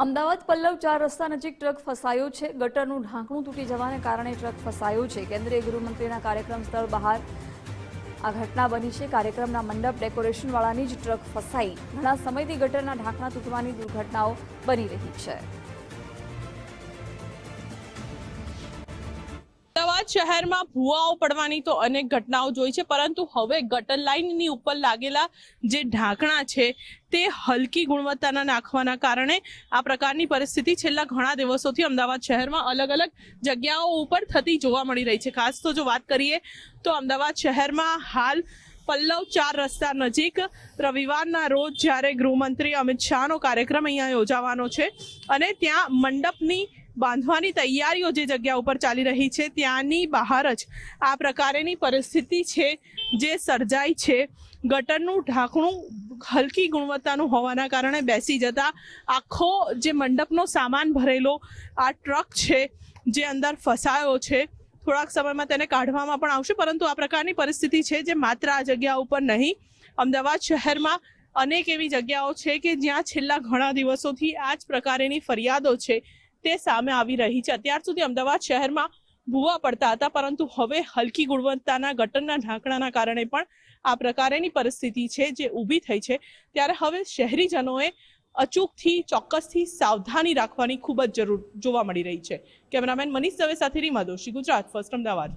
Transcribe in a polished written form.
અમદાવાદ પલ્લવ 4 રસ્તા નજીક ટ્રક ફસાયો છે। ગટરનું ઢાંકણું તૂટી જવાને કારણે ટ્રક ફસાયો છે। કેન્દ્રીય ગૃહમંત્રીના કાર્યક્રમ સ્થળ બહાર આ ઘટના બની છે। કાર્યક્રમના મંડપ ડેકોરેશનવાળાની જ ટ્રક ફસાઈ ઘણા સમયથી ગટરના ઢાંકણા તૂટવાની દુર્ઘટનાઓ બની રહી છે। અમદાવાદ શહેરમાં ભૂવાઓ પડવાની તો અનેક ઘટનાઓ જોઈ છે, પરંતુ હવે ગટર લાઇનની ઉપર લાગેલા જે ઢાંકણા છે તે હલકી ગુણવત્તાના નાખવાના કારણે આ પ્રકારની પરિસ્થિતિ છેલ્લા ઘણા દિવસોથી અમદાવાદ શહેરમાં અલગ અલગ જગ્યાઓ ઉપર થતી જોવા મળી રહી છે। ખાસ તો જો વાત કરીએ તો અમદાવાદ શહેરમાં હાલ પલ્લવ 4 રસ્તા નજીક રવિવારના રોજ જ્યારે ગૃહમંત્રી અમિત શાહનો કાર્યક્રમ અહીંયા યોજાવાનો છે અને ત્યાં મંડપની બાંધવાની તૈયારીઓ જે જગ્યા ઉપર ચાલી રહી છે ત્યાંની બહાર જ આ પ્રકારની પરિસ્થિતિ છે જે સર્જાઈ છે। ગટરનું ઢાંકણું હલકી ગુણવત્તાનું હોવાના કારણે બેસી જતા આખો જે મંડપનો સામાન ભરેલો આ ટ્રક છે જે અંદર ફસાયો છે। થોડાક સમયમાં તેને કાઢવામાં પણ આવશે, પરંતુ આ પ્રકારની પરિસ્થિતિ છે જે માત્ર આ જગ્યા ઉપર નહીં, અમદાવાદ શહેરમાં અનેક એવી જગ્યાઓ છે કે જ્યાં છેલ્લા ઘણા દિવસોથી આ જ પ્રકારની ફરિયાદો છે તે સામે આવી રહી છે। અત્યાર સુધી અમદાવાદ શહેરમાં ભૂવા પડતા હતા, પરંતુ હવે હલકી ગુણવત્તાના ગટરના ઢાંકણાના કારણે પણ આ પ્રકારની પરિસ્થિતિ છે જે ઊભી થઈ છે। ત્યારે હવે શહેરીજનોએ અચૂકથી ચોક્કસથી સાવધાની રાખવાની ખૂબ જ જરૂર જોવા મળી રહી છે। કેમેરામેન મનીષ દવે સાથે રીમા દોશી, ગુજરાત ફર્સ્ટ, અમદાવાદ।